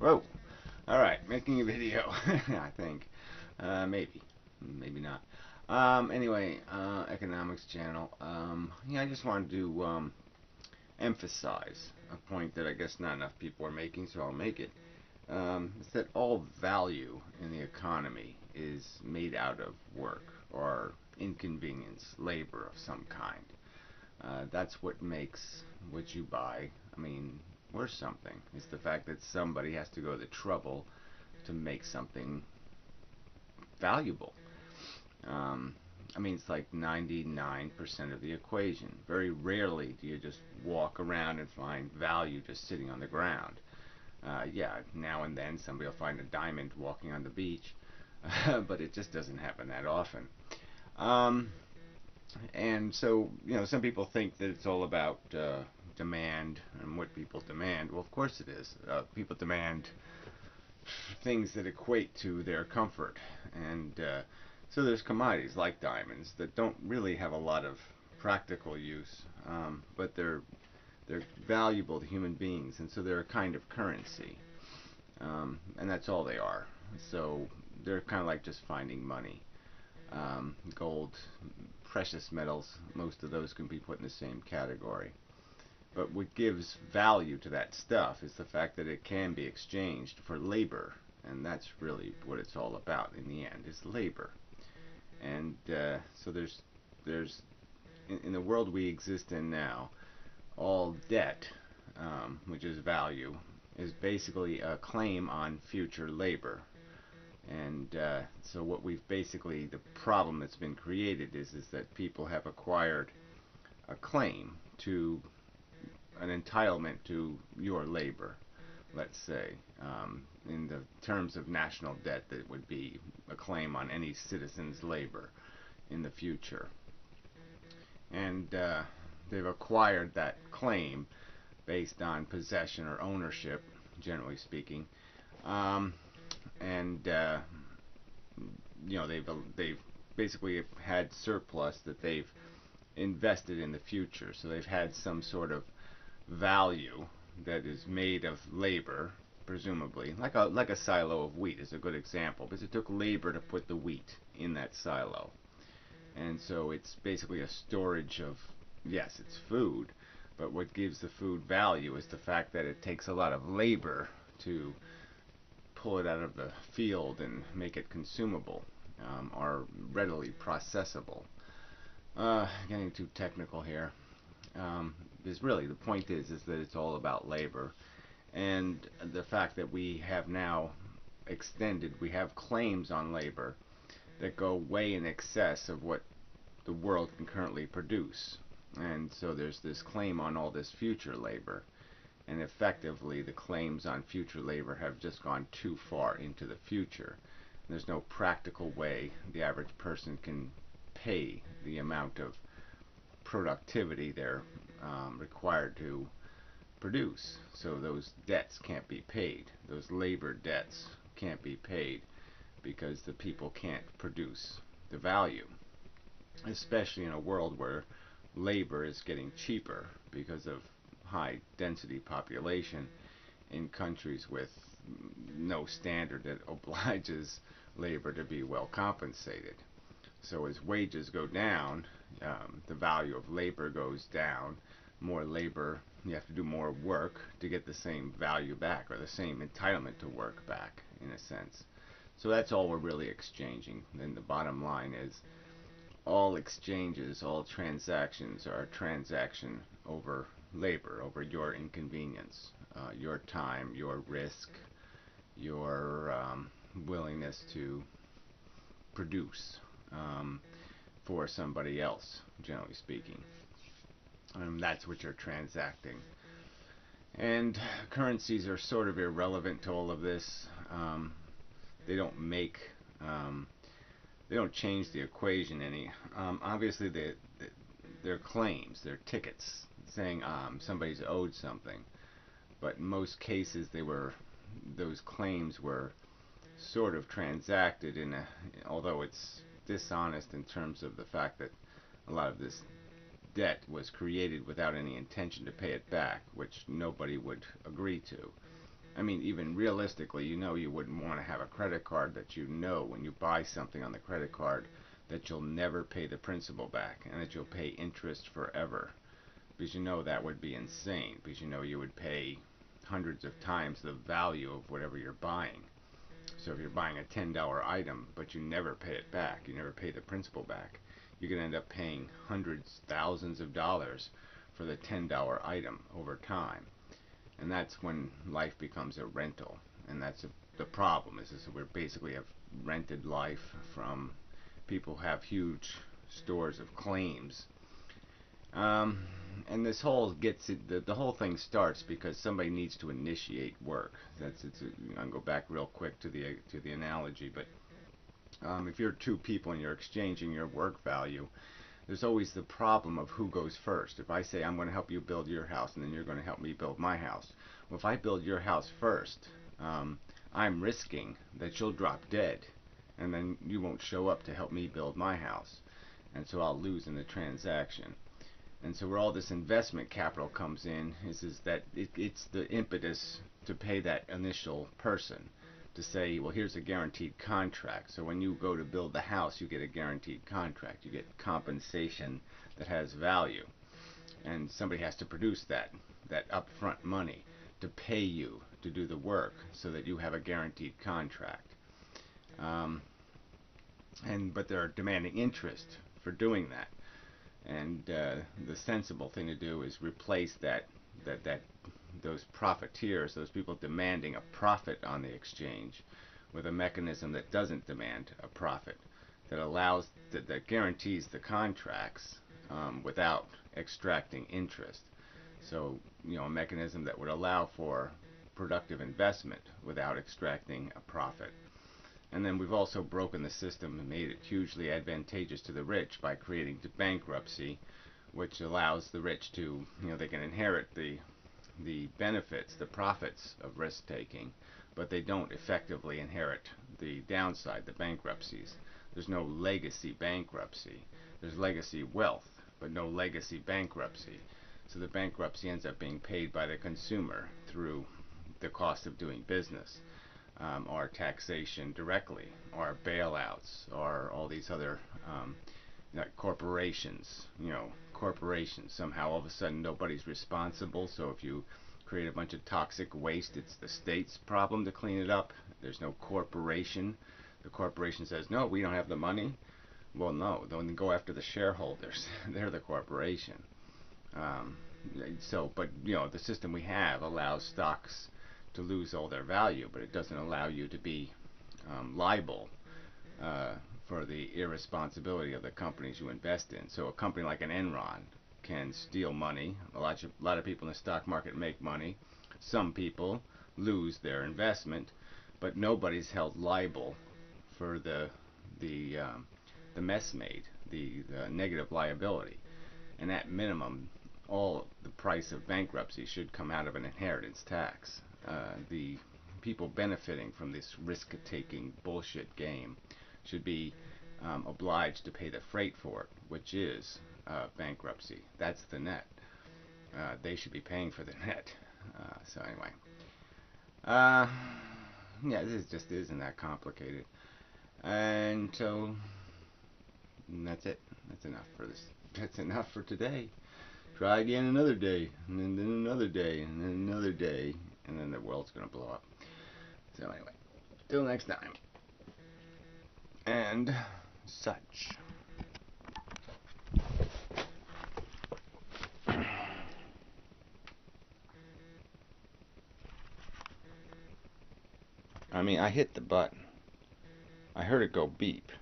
Whoa. All right, making a video. I think. Maybe. Maybe not. Anyway, economics channel. Yeah, I just wanted to emphasize a point that I guess not enough people are making, so I'll make it. Is that all value in the economy is made out of work or inconvenience, labor of some kind. That's what makes what you buy, I mean, worth something. It's the fact that somebody has to go to the trouble to make something valuable. Um, I mean, it's like 99% of the equation. Very rarely do you just walk around and find value just sitting on the ground. Yeah, now and then somebody will find a diamond walking on the beach, but it just doesn't happen that often. Um, and so, some people think that it's all about demand and what people demand. Well, of course it is. People demand things that equate to their comfort. And so there's commodities like diamonds that don't really have a lot of practical use, but they're valuable to human beings, and so they're a kind of currency, and that's all they are. So they're kind of like just finding money. Gold, precious metals, most of those can be put in the same category. But what gives value to that stuff is the fact that it can be exchanged for labor, and that's really what it's all about in the end, is labor. And so there's in the world we exist in now, all debt, which is value, is basically a claim on future labor. And so what we've basically, the problem that's been created is that people have acquired a claim to an entitlement to your labor, let's say. In the terms of national debt, that would be a claim on any citizen's labor in the future. And they've acquired that claim based on possession or ownership, generally speaking. Um, and they've basically had surplus that they've invested in the future. So they've had some sort of value that is made of labor, presumably, like a silo of wheat is a good example, because it took labor to put the wheat in that silo, and so it's basically a storage of, yes, it's food, but what gives the food value is the fact that it takes a lot of labor to pull it out of the field and make it consumable, or readily processable. Getting too technical here. Is really the point is that it's all about labor, and the fact that we have now extended, we have claims on labor that go way in excess of what the world can currently produce. And so there's this claim on all this future labor, and effectively the claims on future labor have just gone too far into the future. There's no practical way the average person can pay the amount of productivity they're required to produce. So those debts can't be paid. Those labor debts can't be paid because the people can't produce the value, especially in a world where labor is getting cheaper because of high density population in countries with no standard that obliges labor to be well compensated. So as wages go down, the value of labor goes down. More labor, you have to do more work to get the same value back, or the same entitlement to work back, in a sense. So that's all we're really exchanging. Then the bottom line is all exchanges, all transactions are a transaction over labor, over your inconvenience, your time, your risk, your willingness to produce for somebody else, generally speaking. That's what you're transacting. And currencies are sort of irrelevant to all of this. They don't make, um, they don't change the equation any. Obviously, they're claims, they're tickets saying somebody's owed something. But in most cases, those claims were sort of transacted in a, although it's dishonest in terms of the fact that a lot of this debt was created without any intention to pay it back, which nobody would agree to. I mean, even realistically, you wouldn't want to have a credit card that when you buy something on the credit card that you'll never pay the principal back and that you'll pay interest forever. Because that would be insane. Because you would pay hundreds of times the value of whatever you're buying. So if you're buying a $10 item, but you never pay it back, you never pay the principal back, you're going to end up paying hundreds, thousands of dollars for the $10 item over time. And that's when life becomes a rental. And that's the problem is we basically have rented life from people who have huge stores of claims. Um, and this whole the whole thing starts because somebody needs to initiate work. I'll go back real quick to the analogy, but if you're two people and you're exchanging your work value, there's always the problem of who goes first. If I say I'm going to help you build your house and then you're going to help me build my house, well, if I build your house first, I'm risking that you'll drop dead and then you won't show up to help me build my house, and so I'll lose in the transaction. And so where all this investment capital comes in is that it's the impetus to pay that initial person, to say, well, here's a guaranteed contract. So when you go to build the house, you get a guaranteed contract. You get compensation that has value. And somebody has to produce that upfront money to pay you to do the work so that you have a guaranteed contract. But they're demanding interest for doing that. And the sensible thing to do is replace those profiteers, those people demanding a profit on the exchange, with a mechanism that doesn't demand a profit, that guarantees the contracts without extracting interest. So a mechanism that would allow for productive investment without extracting a profit. And then we've also broken the system and made it hugely advantageous to the rich by creating bankruptcy, which allows the rich to, they can inherit the benefits, the profits of risk taking, but they don't effectively inherit the downside, the bankruptcies. There's no legacy bankruptcy. There's legacy wealth, but no legacy bankruptcy. So the bankruptcy ends up being paid by the consumer through the cost of doing business. Or taxation directly, or bailouts, or all these other like corporations. Corporations, somehow all of a sudden nobody's responsible. So if you create a bunch of toxic waste, it's the state's problem to clean it up. There's no corporation. The corporation says, no, we don't have the money. Well, no, then go after the shareholders. They're the corporation. But the system we have allows stocks to lose all their value, but it doesn't allow you to be liable for the irresponsibility of the companies you invest in. So a company like an Enron can steal money. A lot of people in the stock market make money. Some people lose their investment, but nobody's held liable for the mess made, the negative liability. And at minimum, all the price of bankruptcy should come out of an inheritance tax. The people benefiting from this risk-taking bullshit game should be obliged to pay the freight for it, which is bankruptcy. That's the net. They should be paying for the net. So anyway, yeah, this just isn't that complicated. And so that's it. That's enough for this. That's enough for today. Try again another day, and then another day, and then another day, and then the world's gonna blow up. So anyway, till next time. And such. I mean, I hit the button. I heard it go beep.